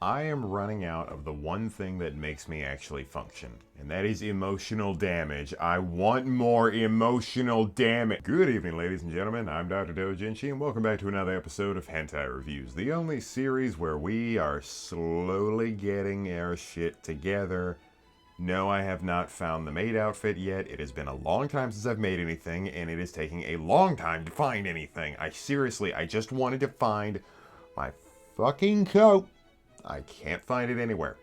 I am running out of the one thing that makes me actually function, and that is emotional damage. I want more emotional damage. Good evening, ladies and gentlemen. I'm Dr. Doujinshi, and welcome back to another episode of Hentai Reviews, the only series where we are slowly getting our shit together. No, I have not found the maid outfit yet. It has been a long time since I've made anything, and it is taking a long time to find anything. I just wanted to find my fucking coat. I can't find it anywhere.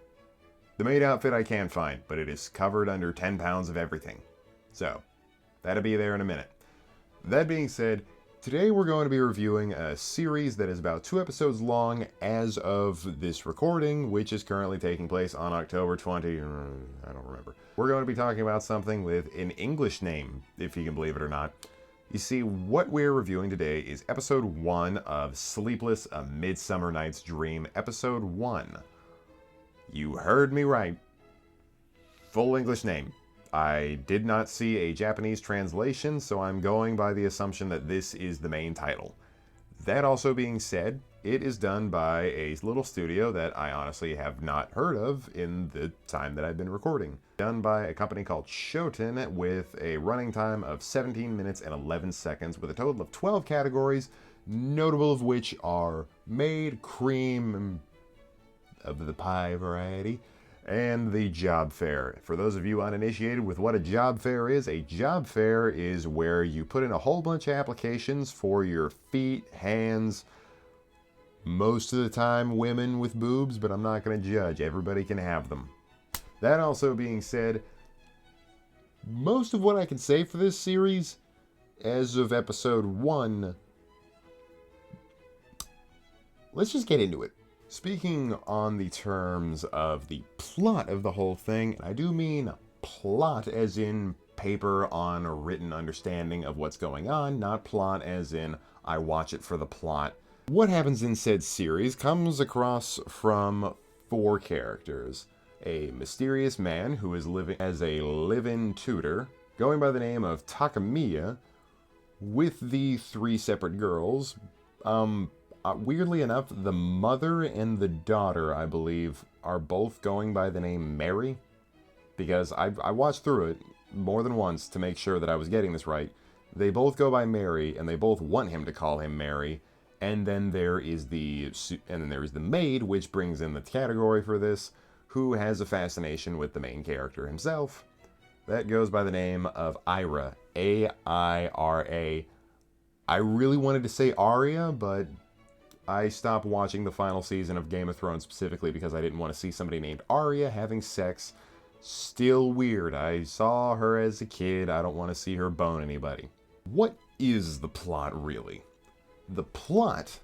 The maid outfit I can find, but it is covered under 10 pounds of everything. So, that'll be there in a minute. That being said, today we're going to be reviewing a series that is about 2 episodes long as of this recording, which is currently taking place on October 20... I don't remember. We're going to be talking about something with an English name, if you can believe it or not. You see, what we're reviewing today is episode 1 of Sleepless, A Midsummer Night's Dream, episode 1. You heard me right. Full English name. I did not see a Japanese translation, so I'm going by the assumption that this is the main title. That also being said, it is done by a little studio that I honestly have not heard of in the time that I've been recording. Done by a company called Shoten with a running time of 17 minutes and 11 seconds with a total of 12 categories, notable of which are maid, cream of the pie variety, and the job fair. For those of you uninitiated with what a job fair is where you put in a whole bunch of applications for your feet, hands, most of the time women with boobs, but I'm not going to judge. Everybody can have them. That also being said, most of what I can say for this series, as of episode 1, let's just get into it. Speaking on the terms of the plot of the whole thing, and I do mean plot as in paper on a written understanding of what's going on, not plot as in I watch it for the plot. What happens in said series comes across from 4 characters. A mysterious man who is living as a live-in tutor, going by the name of Takamiya, with the 3 separate girls. Weirdly enough, the mother and the daughter, I believe, are both going by the name Mary, because I watched through it more than once to make sure that I was getting this right. They both go by Mary, and they both want him to call him Mary. And then there is the maid, which brings in the category for this, who has a fascination with the main character himself. That goes by the name of Ira, A-I-R-A. I really wanted to say Arya, but I stopped watching the final season of Game of Thrones specifically because I didn't want to see somebody named Arya having sex. Still weird. I saw her as a kid. I don't want to see her bone anybody. What is the plot, really? The plot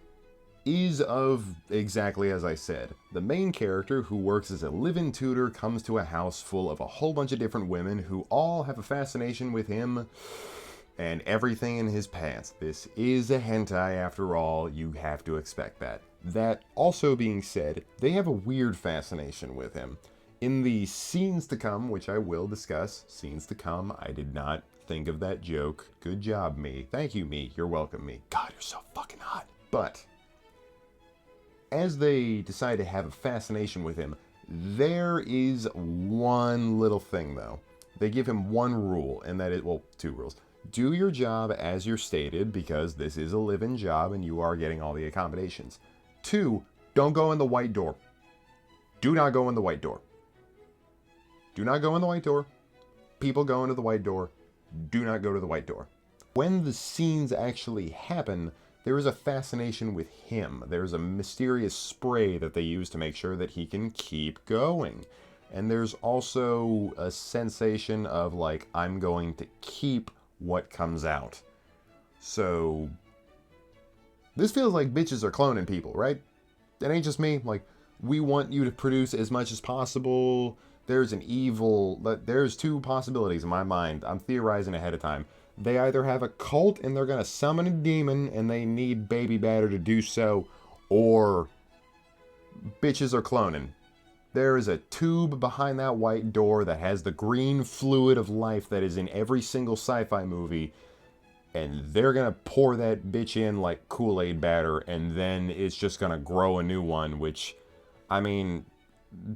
is of exactly as I said. The main character, who works as a live-in tutor, comes to a house full of a whole bunch of different women who all have a fascination with him and everything in his past. This is a hentai after all, you have to expect that. That also being said, they have a weird fascination with him. In the scenes to come, which I will discuss, scenes to come, I did not think of that joke. Good job, me. Thank you, me. You're welcome, me. God, you're so fucking hot. But as they decide to have a fascination with him, there is one little thing, though. They give him one rule, and that is, well, 2 rules. Do your job as you're stated, because this is a live-in job and you are getting all the accommodations. 2, don't go in the white door. Do not go in the white door. Do not go in the white door. People go into the white door. Do not go to the white door. When the scenes actually happen, there is a fascination with him. There's a mysterious spray that they use to make sure that he can keep going. And there's also a sensation of, like, I'm going to keep what comes out. So, this feels like bitches are cloning people, right? That ain't just me. Like, we want you to produce as much as possible. There's 2 possibilities in my mind. I'm theorizing ahead of time. They either have a cult and they're gonna summon a demon and they need baby batter to do so, or bitches are cloning. There is a tube behind that white door that has the green fluid of life that is in every single sci-fi movie, and they're gonna pour that bitch in like Kool-Aid batter, and then it's just gonna grow a new one, which I mean,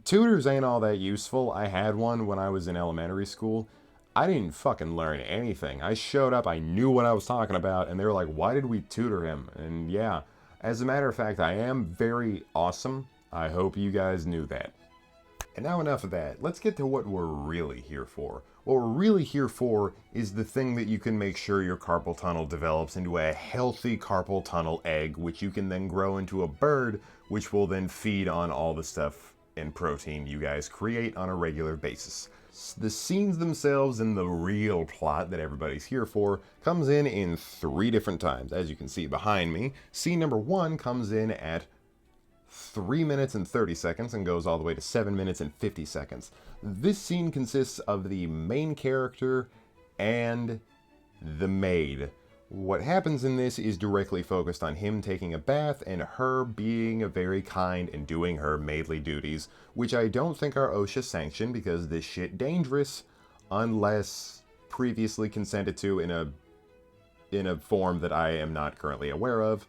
tutors ain't all that useful. I had one when I was in elementary school. I didn't fucking learn anything. I showed up, I knew what I was talking about, and they were like, why did we tutor him? And yeah, as a matter of fact, I am very awesome. I hope you guys knew that. And now enough of that. Let's get to what we're really here for. What we're really here for is the thing that you can make sure your carpal tunnel develops into a healthy carpal tunnel egg, which you can then grow into a bird, which will then feed on all the stuff and protein you guys create on a regular basis. The scenes themselves and the real plot that everybody's here for comes in 3 different times. As you can see behind me, scene number 1 comes in at 3 minutes and 30 seconds and goes all the way to 7 minutes and 50 seconds. This scene consists of the main character and the maid. What happens in this is directly focused on him taking a bath and her being very kind and doing her maidly duties, which I don't think are OSHA sanctioned because this shit dangerous unless previously consented to in a form that I am not currently aware of.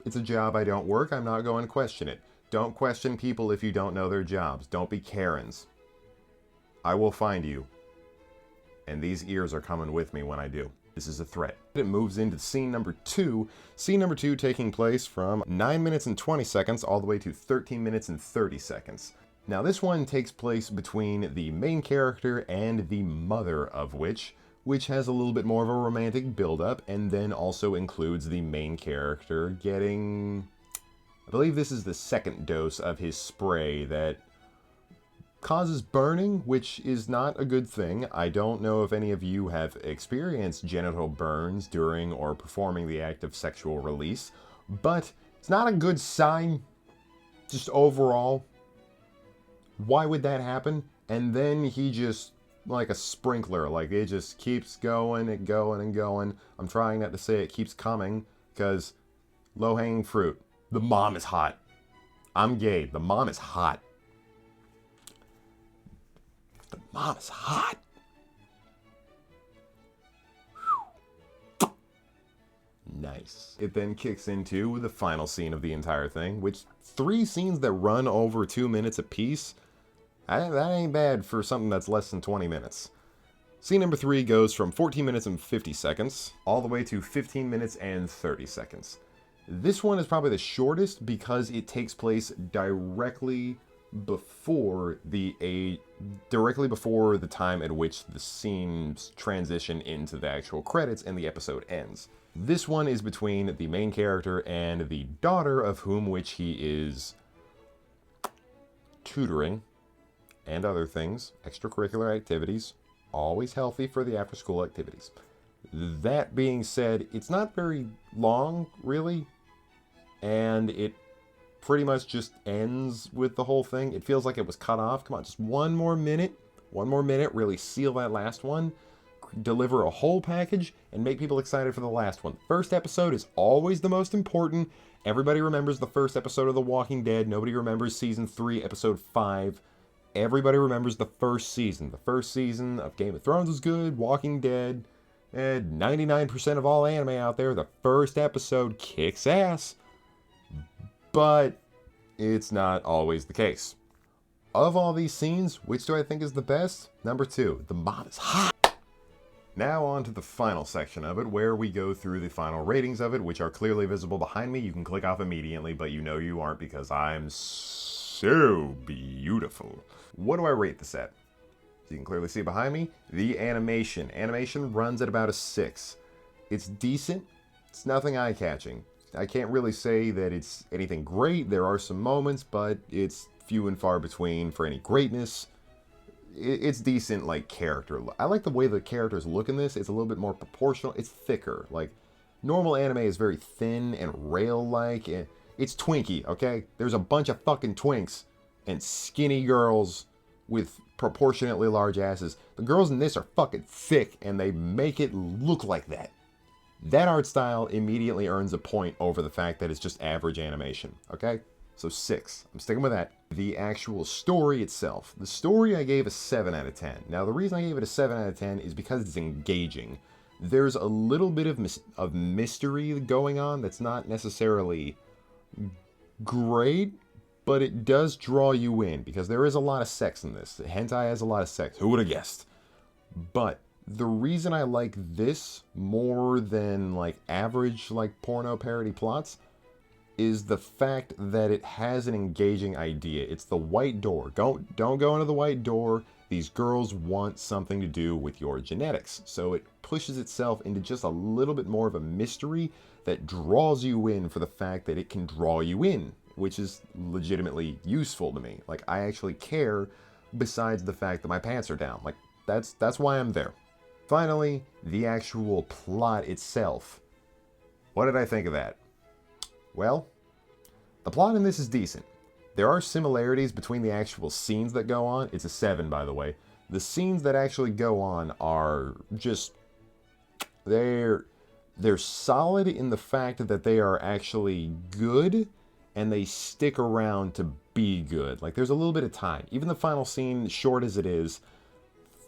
It's a job I don't work, I'm not going to question it. Don't question people if you don't know their jobs. Don't be Karens. I will find you. And these ears are coming with me when I do. This is a threat. It moves into scene number 2. Scene number 2 taking place from 9 minutes and 20 seconds all the way to 13 minutes and 30 seconds. Now this one takes place between the main character and the mother of which has a little bit more of a romantic build-up, and then also includes the main character getting, I believe this is the 2nd dose of his spray that causes burning, which is not a good thing. I don't know if any of you have experienced genital burns during or performing the act of sexual release, but it's not a good sign, just overall. Why would that happen? And then he just, like a sprinkler, like it just keeps going and going and going. I'm trying not to say it keeps coming, because low-hanging fruit. The mom is hot. I'm gay. The mom is hot. The mom is hot. Whew. Nice. It then kicks into the final scene of the entire thing, which 3 scenes that run over 2 minutes apiece. That ain't bad for something that's less than 20 minutes. Scene number 3 goes from 14 minutes and 50 seconds all the way to 15 minutes and 30 seconds. This one is probably the shortest because it takes place directly before the time at which the scenes transition into the actual credits and the episode ends. This one is between the main character and the daughter of whom which he is tutoring and other things, extracurricular activities, always healthy for the after-school activities. That being said, it's not very long, really, and it pretty much just ends with the whole thing. It feels like it was cut off. Come on, just one more minute, really seal that last one, deliver a whole package, and make people excited for the last one. First episode is always the most important. Everybody remembers the first episode of The Walking Dead. Nobody remembers season 3, episode 5. Everybody remembers the first season. The first season of Game of Thrones was good. Walking Dead, 99% of all anime out there, the first episode kicks ass. But it's not always the case. Of all these scenes, which do I think is the best? Number 2, the mom is hot. Now on to the final section of it, where we go through the final ratings of it, which are clearly visible behind me. You can click off immediately, but you know you aren't because I'm so beautiful. What do I rate this at? As you can clearly see behind me, the animation. Animation runs at about a 6. It's decent. It's nothing eye-catching. I can't really say that it's anything great. There are some moments, but it's few and far between for any greatness. It's decent, like, character. I like the way the characters look in this. It's a little bit more proportional. It's thicker. Like, normal anime is very thin and rail-like. It's Twinkie, okay? There's a bunch of fucking twinks and skinny girls with proportionately large asses. The girls in this are fucking thick, and they make it look like that. That art style immediately earns a point over the fact that it's just average animation, okay? So 6. I'm sticking with that. The actual story itself. The story I gave a 7 out of 10. Now, the reason I gave it a 7 out of 10 is because it's engaging. There's a little bit of mystery going on that's not necessarily great, but it does draw you in because there is a lot of sex in this. Hentai has a lot of sex. Who would have guessed? But the reason I like this more than like average like porno parody plots is the fact that it has an engaging idea. It's the white door. Don't go into the white door. These girls want something to do with your genetics. So it pushes itself into just a little bit more of a mystery that draws you in for the fact that it can draw you in, which is legitimately useful to me. Like, I actually care besides the fact that my pants are down. Like, that's why I'm there. Finally, the actual plot itself. What did I think of that? Well, the plot in this is decent. There are similarities between the actual scenes that go on. It's a 7, by the way. The scenes that actually go on are just... They're solid in the fact that they are actually good, and they stick around to be good. Like, there's a little bit of time. Even the final scene, short as it is,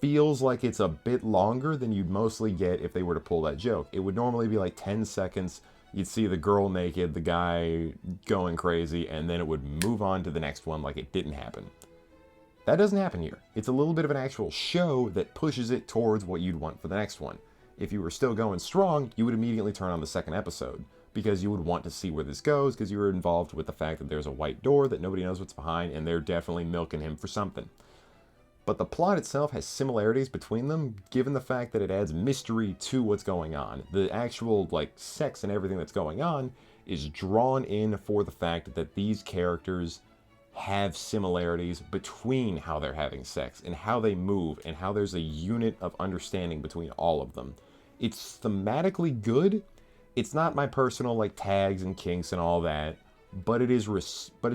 feels like it's a bit longer than you'd mostly get if they were to pull that joke. It would normally be like 10 seconds. You'd see the girl naked, the guy going crazy, and then it would move on to the next one like it didn't happen. That doesn't happen here. It's a little bit of an actual show that pushes it towards what you'd want for the next one. If you were still going strong, you would immediately turn on the second episode, because you would want to see where this goes, because you were involved with the fact that there's a white door that nobody knows what's behind, and they're definitely milking him for something. But the plot itself has similarities between them, given the fact that it adds mystery to what's going on. The actual, like, sex and everything that's going on is drawn in for the fact that these characters have similarities between how they're having sex and how they move and how there's a unit of understanding between all of them. It's thematically good. It's not my personal, like, tags and kinks and all that, but it's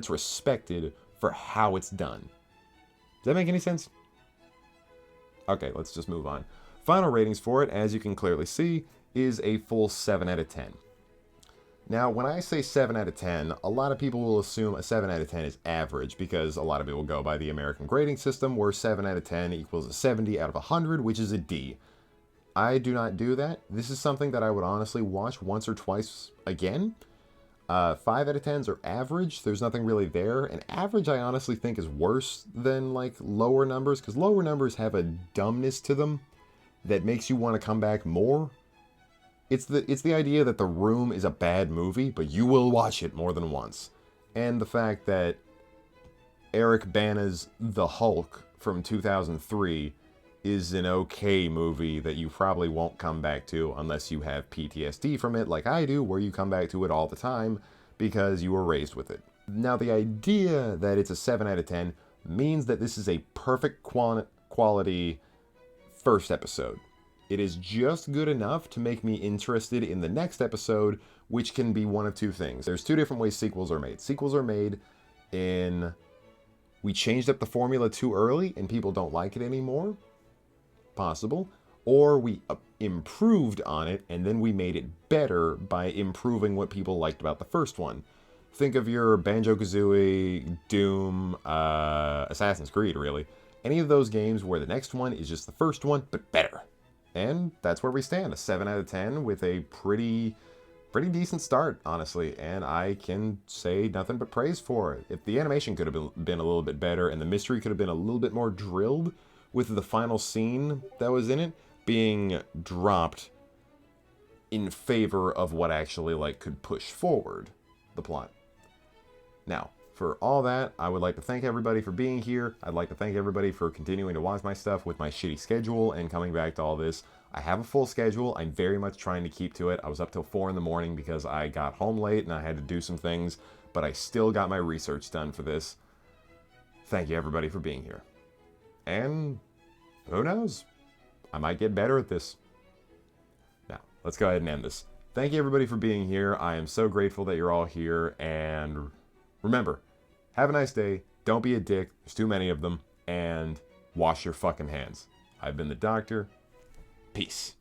respected for how it's done. Does that make any sense? Okay, let's just move on. Final ratings for it, as you can clearly see, is a full 7 out of 10. Now, when I say 7 out of 10, a lot of people will assume a 7 out of 10 is average, because a lot of people go by the American grading system, where 7 out of 10 equals a 70 out of 100, which is a D. I do not do that. This is something that I would honestly watch once or twice again. 5 out of 10s are average. There's nothing really there. And average, I honestly think, is worse than, like, lower numbers, because lower numbers have a dumbness to them that makes you want to come back more. It's the idea that The Room is a bad movie, but you will watch it more than once. And the fact that Eric Bana's The Hulk from 2003 is an okay movie that you probably won't come back to unless you have PTSD from it, like I do, where you come back to it all the time because you were raised with it. Now, the idea that it's a 7 out of 10 means that this is a perfect quality first episode. It is just good enough to make me interested in the next episode, which can be one of two things. There's two different ways sequels are made. Sequels are made in, we changed up the formula too early and people don't like it anymore. Possible. Or we improved on it and then we made it better by improving what people liked about the first one. Think of your Banjo-Kazooie, Doom, Assassin's Creed, really. Any of those games where the next one is just the first one, but better. And that's where we stand, a 7 out of 10 with a pretty decent start, honestly. And I can say nothing but praise for it. If the animation could have been a little bit better and the mystery could have been a little bit more drilled, with the final scene that was in it being dropped in favor of what actually, like, could push forward the plot. Now, for all that, I would like to thank everybody for being here. I'd like to thank everybody for continuing to watch my stuff with my shitty schedule and coming back to all this. I have a full schedule. I'm very much trying to keep to it. I was up till 4 in the morning because I got home late and I had to do some things, but I still got my research done for this. Thank you, everybody, for being here. And who knows? I might get better at this. Now, let's go ahead and end this. Thank you, everybody, for being here. I am so grateful that you're all here. And remember, have a nice day. Don't be a dick. There's too many of them. And wash your fucking hands. I've been the Doctor. Peace.